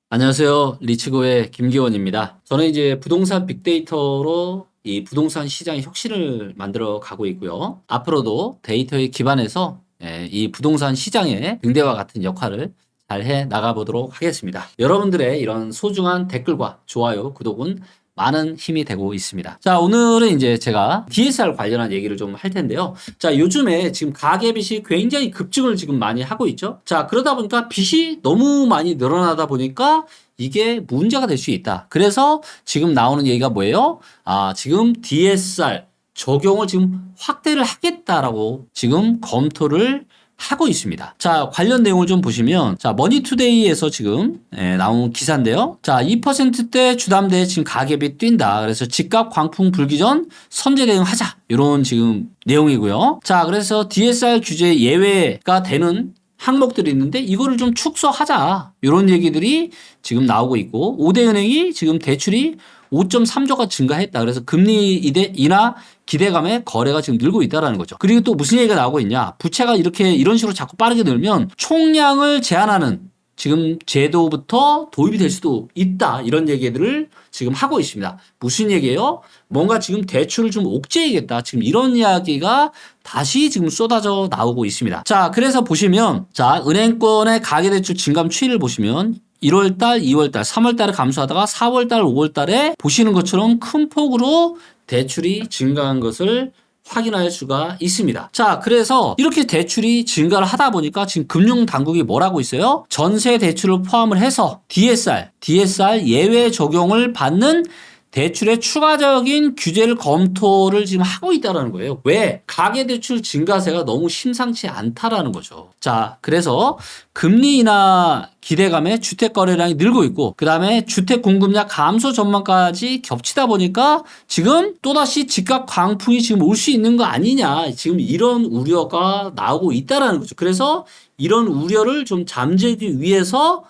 안녕하세요. 리치고의 김기원입니다. 저는 이제 부동산 빅데이터로 이 부동산 시장의 혁신을 만들어 가고 있고요. 앞으로도 데이터에 기반해서 이 부동산 시장의 등대와 같은 역할을 잘 해 나가보도록 하겠습니다. 여러분들의 이런 소중한 댓글과 좋아요, 구독은 많은 힘이 되고 있습니다. 자, 오늘은 이제 제가 DSR 관련한 얘기를 좀 할 텐데요. 자, 요즘에 지금 가계빚이 굉장히 급증을 지금 많이 하고 있죠. 자, 그러다 보니까 빚이 너무 많이 늘어나다 보니까 이게 문제가 될 수 있다. 그래서 지금 나오는 얘기가 뭐예요? 지금 DSR 적용을 지금 확대를 하겠다라고 지금 검토를 하고 있습니다. 자, 관련 내용을 좀 보시면, 자, 머니투데이에서 지금 나온 기사인데요. 자, 2%대 주담대에 지금 가계비 뛴다. 그래서 집값 광풍 불기 전 선제 대응하자. 이런 지금 내용이고요. 자, 그래서 DSR 규제 예외가 되는 항목들이 있는데 이거를 좀 축소하자. 이런 얘기들이 지금 나오고 있고, 5대 은행이 지금 대출이 5.3조가 증가했다. 그래서 금리 인하 기대감에 거래가 지금 늘고 있다는 거죠. 그리고 또 무슨 얘기가 나오고 있냐. 부채가 이런 식으로 자꾸 빠르게 늘면 총량을 제한하는 지금 제도부터 도입이 될 수도 있다. 이런 얘기들을 지금 하고 있습니다. 무슨 얘기예요? 뭔가 지금 대출을 좀 옥죄이겠다. 지금 이런 이야기가 다시 지금 쏟아져 나오고 있습니다. 자, 그래서 보시면, 자, 은행권의 가계대출 증감 추이를 보시면 1월달, 2월달, 3월달에 감소하다가 4월달, 5월달에 보시는 것처럼 큰 폭으로 대출이 증가한 것을 확인할 수가 있습니다. 자, 그래서 이렇게 대출이 증가를 하다 보니까 지금 금융당국이 뭐라고 있어요? 전세 대출을 포함을 해서 DSR 예외 적용을 받는 대출의 추가적인 규제를 검토를 지금 하고 있다는 거예요. 왜? 가계대출 증가세가 너무 심상치 않다라는 거죠. 자, 그래서 금리 인하 기대감에 주택 거래량이 늘고 있고, 그 다음에 주택 공급량 감소 전망까지 겹치다 보니까 지금 또다시 집값 광풍이 지금 올 수 있는 거 아니냐. 지금 이런 우려가 나오고 있다라는 거죠. 그래서 이런 우려를 좀 잠재우기 위해서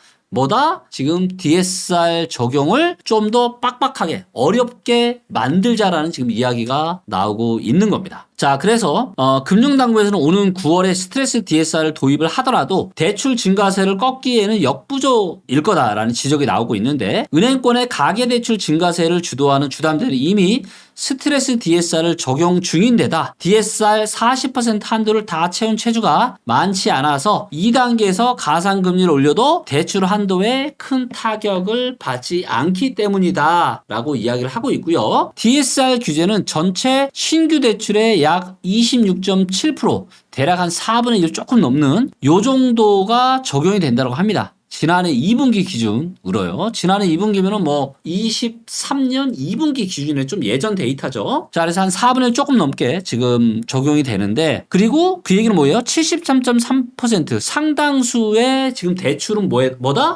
지금 DSR 적용을 좀 더 빡빡하게 어렵게 만들자라는 지금 이야기가 나오고 있는 겁니다. 자, 그래서 금융당국에서는 오는 9월에 스트레스 DSR을 도입을 하더라도 대출 증가세를 꺾기에는 역부족일 거다라는 지적이 나오고 있는데, 은행권의 가계대출 증가세를 주도하는 주담대는 이미 스트레스 DSR을 적용 중인데다 DSR 40% 한도를 다 채운 체주가 많지 않아서 2단계에서 가상금리를 올려도 대출 한도에 큰 타격을 받지 않기 때문이다 라고 이야기를 하고 있고요. DSR 규제는 전체 신규 대출의 약 26.7%, 대략 한 4분의 1 조금 넘는 요 정도가 적용이 된다고 합니다. 지난해 2분기 기준으로요. 지난해 2분기면은 23년 2분기 기준에 좀 예전 데이터죠. 자, 그래서 한 4분의 1 조금 넘게 지금 적용이 되는데, 그리고 그 얘기는 뭐예요? 73.3% 상당수의 지금 대출은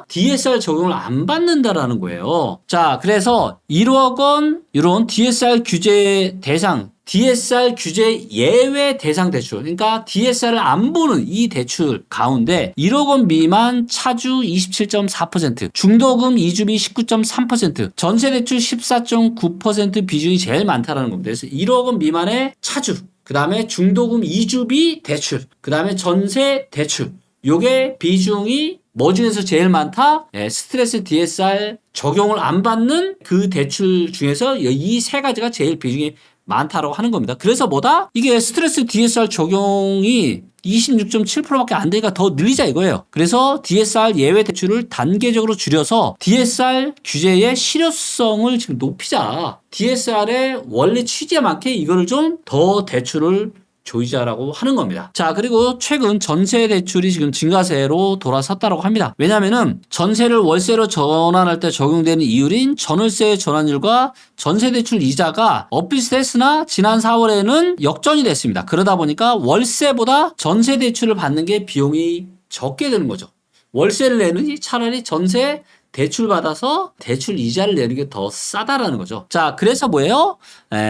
DSR 적용을 안 받는다라는 거예요. 자, 그래서 1억 원 이런 DSR 규제 대상, DSR 규제 예외 대상 대출, 그러니까 DSR을 안 보는 이 대출 가운데 1억 원 미만 차주 27.4%, 중도금 이주비 19.3%, 전세 대출 14.9% 비중이 제일 많다라는 겁니다. 그래서 1억 원 미만의 차주, 그 다음에 중도금 이주비 대출, 그 다음에 전세 대출, 요게 비중이 뭐 중에서 제일 많다? 스트레스 DSR 적용을 안 받는 그 대출 중에서 이 세 가지가 제일 비중이 많다라고 하는 겁니다. 그래서 이게 스트레스 DSR 적용이 26.7%밖에 안 되니까 더 늘리자 이거예요. 그래서 DSR 예외 대출을 단계적으로 줄여서 DSR 규제의 실효성을 지금 높이자. DSR의 원래 취지에 맞게 이거를 좀 더 대출을 조이자라고 하는 겁니다. 자, 그리고 최근 전세 대출이 지금 증가세로 돌아섰다고 합니다. 왜냐면은 전세를 월세로 전환할 때 적용되는 이율인 전월세 전환율과 전세 대출 이자가 엇비슷했으나 지난 4월에는 역전이 됐습니다. 그러다 보니까 월세보다 전세 대출을 받는 게 비용이 적게 되는 거죠. 월세를 내느니 차라리 전세 대출 받아서 대출 이자를 내는 게 더 싸다라는 거죠. 자, 그래서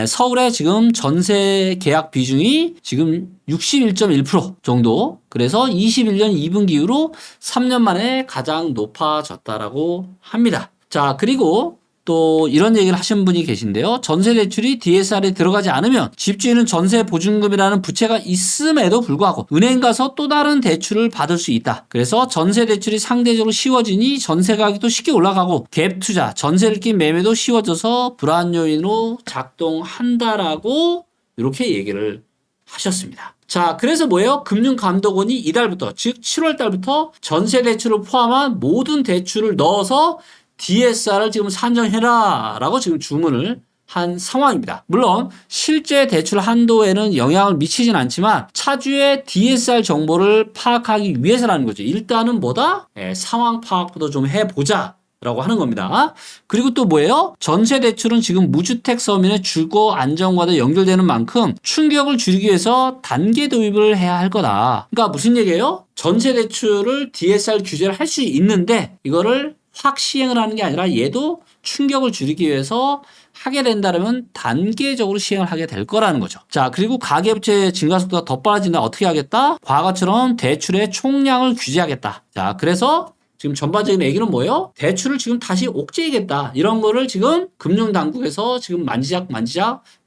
서울의 지금 전세 계약 비중이 지금 61.1% 정도. 그래서 21년 2분기 이후로 3년 만에 가장 높아졌다라고 합니다. 자, 그리고 또 이런 얘기를 하신 분이 계신데요. 전세 대출이 DSR에 들어가지 않으면 집주인은 전세 보증금이라는 부채가 있음에도 불구하고 은행 가서 또 다른 대출을 받을 수 있다. 그래서 전세 대출이 상대적으로 쉬워지니 전세 가격도 쉽게 올라가고 갭 투자, 전세를 낀 매매도 쉬워져서 불안 요인으로 작동한다라고 이렇게 얘기를 하셨습니다. 자, 그래서 뭐예요? 금융감독원이 이달부터, 즉 7월 달부터 전세 대출을 포함한 모든 대출을 넣어서 DSR을 지금 산정해라 라고 지금 주문을 한 상황입니다. 물론 실제 대출 한도에는 영향을 미치진 않지만 차주의 DSR 정보를 파악하기 위해서라는 거죠. 일단은 뭐다? 상황 파악부터 좀 해보자 라고 하는 겁니다. 그리고 또 뭐예요? 전세 대출은 지금 무주택 서민의 주거 안정과도 연결되는 만큼 충격을 줄이기 위해서 단계 도입을 해야 할 거다. 그러니까 무슨 얘기예요? 전세 대출을 DSR 규제를 할 수 있는데 이거를 확 시행을 하는 게 아니라 얘도 충격을 줄이기 위해서 하게 된다면 단계적으로 시행을 하게 될 거라는 거죠. 자, 그리고 가계부채 증가 속도가 더 빨라진다. 어떻게 하겠다? 과거처럼 대출의 총량을 규제하겠다. 자, 그래서 지금 전반적인 얘기는 뭐예요? 대출을 지금 다시 옥죄이겠다. 이런 거를 지금 금융당국에서 지금 만지작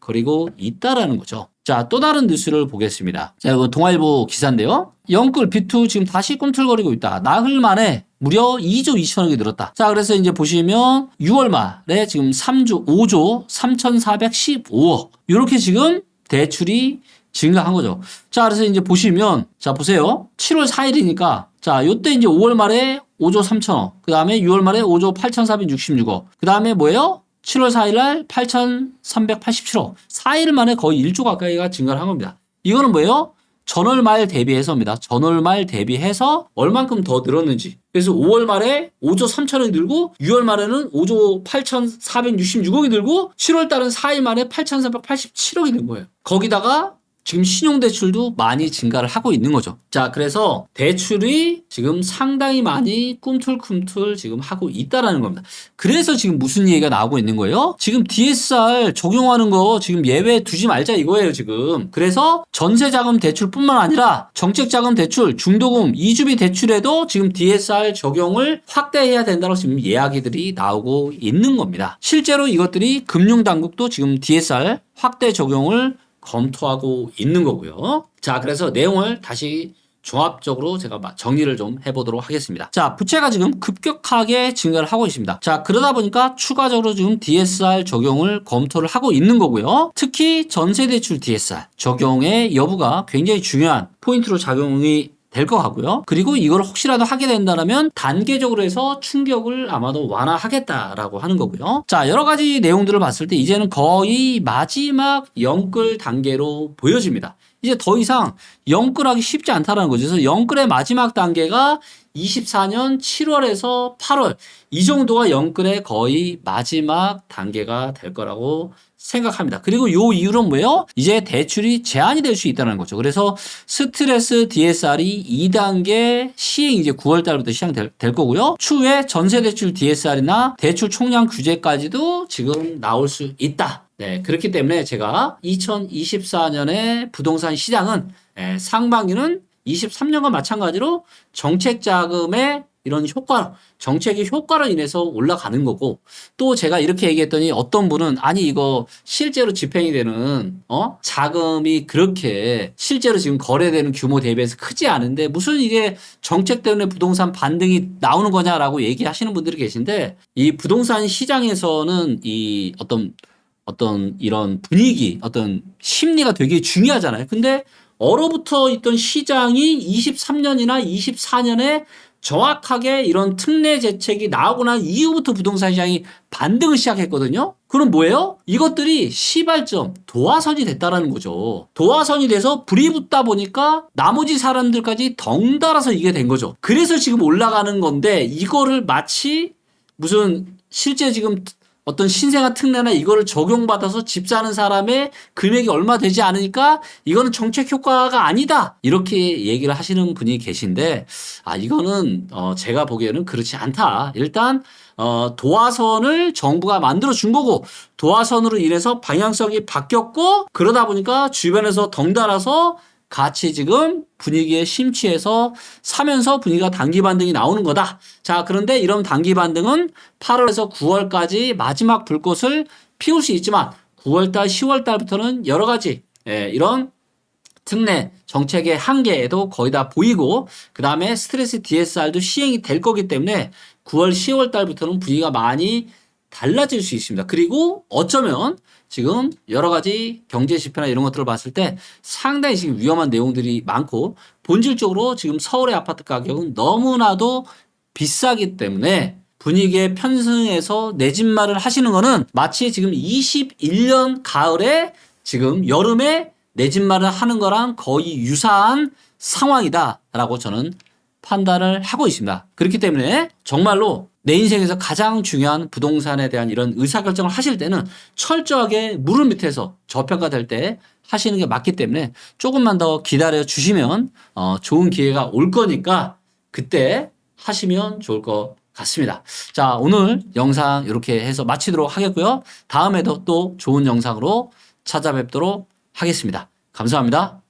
거리고 있다라는 거죠. 자, 또 다른 뉴스를 보겠습니다. 자, 이거 동아일보 기사인데요. 영끌 B2 지금 다시 꿈틀거리고 있다. 나흘 만에 무려 2조 2천억이 늘었다. 자, 그래서 이제 보시면 6월 말에 지금 5조 3,415억. 이렇게 지금 대출이 증가한 거죠. 자, 그래서 이제 보시면, 자, 보세요. 7월 4일이니까, 자, 요때 이제 5월 말에 5조 3천억. 그 다음에 6월 말에 5조 8,466억. 그 다음에 뭐예요? 7월 4일 날 8,387억. 4일 만에 거의 1조 가까이가 증가를 한 겁니다. 이거는 뭐예요? 전월 말 대비해서입니다. 전월 말 대비해서 얼만큼 더 늘었는지. 그래서 5월 말에 5조 3천억이 늘고 6월 말에는 5조 8,466억이 늘고 7월 달은 4일 만에 8,387억이 는 거예요. 거기다가 지금 신용대출도 많이 증가를 하고 있는 거죠. 자, 그래서 대출이 지금 상당히 많이 꿈틀꿈틀 지금 하고 있다라는 겁니다. 그래서 지금 무슨 얘기가 나오고 있는 거예요? 지금 DSR 적용하는 거 지금 예외 두지 말자 이거예요, 지금. 그래서 전세자금 대출뿐만 아니라 정책자금 대출, 중도금, 이주비 대출에도 지금 DSR 적용을 확대해야 된다고 지금 이야기들이 나오고 있는 겁니다. 실제로 이것들이 금융당국도 지금 DSR 확대 적용을 검토하고 있는 거고요. 자, 그래서 내용을 다시 종합적으로 제가 정리를 좀 해보도록 하겠습니다. 자, 부채가 지금 급격하게 증가를 하고 있습니다. 자, 그러다 보니까 추가적으로 지금 DSR 적용을 검토를 하고 있는 거고요. 특히 전세대출 DSR 적용의 여부가 굉장히 중요한 포인트로 작용이 될 것 같고요. 그리고 이걸 혹시라도 하게 된다면 단계적으로 해서 충격을 아마도 완화하겠다라고 하는 거고요. 자, 여러 가지 내용들을 봤을 때 이제는 거의 마지막 영끌 단계로 보여집니다. 이제 더 이상 영끌하기 쉽지 않다는 거죠. 그래서 영끌의 마지막 단계가 24년 7월에서 8월 이 정도가 영끌의 거의 마지막 단계가 될 거라고 생각합니다. 그리고 요 이유는 뭐예요? 이제 대출이 제한이 될 수 있다는 거죠. 그래서 스트레스 DSR이 2단계 시행 이제 9월 달부터 시행될 거고요. 추후에 전세대출 DSR이나 대출 총량 규제까지도 지금 나올 수 있다. 네, 그렇기 때문에 제가 2024년에 부동산 시장은 상반기는 23년과 마찬가지로 정책 자금의 이런 효과, 정책의 효과로 인해서 올라가는 거고, 또 제가 이렇게 얘기했더니 어떤 분은 아니 이거 실제로 집행이 되는 자금이 그렇게 실제로 지금 거래되는 규모 대비해서 크지 않은데 무슨 이게 정책 때문에 부동산 반등이 나오는 거냐라고 얘기하시는 분들이 계신데, 이 부동산 시장에서는 이 어떤 이런 분위기, 어떤 심리가 되게 중요하잖아요. 근데 얼어붙어 있던 시장이 23년이나 24년에 정확하게 이런 특례 대책이 나오고 난 이후부터 부동산 시장이 반등을 시작했거든요. 그럼 뭐예요? 이것들이 시발점, 도화선이 됐다라는 거죠. 도화선이 돼서 불이 붙다 보니까 나머지 사람들까지 덩달아서 이게 된 거죠. 그래서 지금 올라가는 건데 이거를 마치 무슨 실제 지금 어떤 신생아 특례나 이거를 적용받아서 집 사는 사람의 금액이 얼마 되지 않으니까 이거는 정책 효과가 아니다. 이렇게 얘기를 하시는 분이 계신데, 이거는 제가 보기에는 그렇지 않다. 일단 도화선을 정부가 만들어 준 거고, 도화선으로 인해서 방향성이 바뀌었고, 그러다 보니까 주변에서 덩달아서 같이 지금 분위기에 심취해서 사면서 분위기가 단기 반등이 나오는 거다. 자, 그런데 이런 단기 반등은 8월에서 9월까지 마지막 불꽃을 피울 수 있지만 9월달, 10월달부터는 여러 가지 이런 특례 정책의 한계에도 거의 다 보이고 그 다음에 스트레스 DSR도 시행이 될 거기 때문에 9월, 10월 달부터는 분위기가 많이 달라질 수 있습니다. 그리고 어쩌면 지금 여러 가지 경제 지표나 이런 것들을 봤을 때 상당히 지금 위험한 내용들이 많고 본질적으로 지금 서울의 아파트 가격은 너무나도 비싸기 때문에 분위기에 편승해서 내 집 마련을 하시는 거는 마치 지금 21년 가을에 지금 여름에 내 집 마련을 하는 거랑 거의 유사한 상황이다라고 저는 판단을 하고 있습니다. 그렇기 때문에 정말로 내 인생에서 가장 중요한 부동산에 대한 이런 의사결정을 하실 때는 철저하게 무릎 밑에서 저평가될 때 하시는 게 맞기 때문에 조금만 더 기다려 주시면 좋은 기회가 올 거니까 그때 하시면 좋을 것 같습니다. 자, 오늘 영상 이렇게 해서 마치도록 하겠고요. 다음에도 또 좋은 영상으로 찾아뵙도록 하겠습니다. 감사합니다.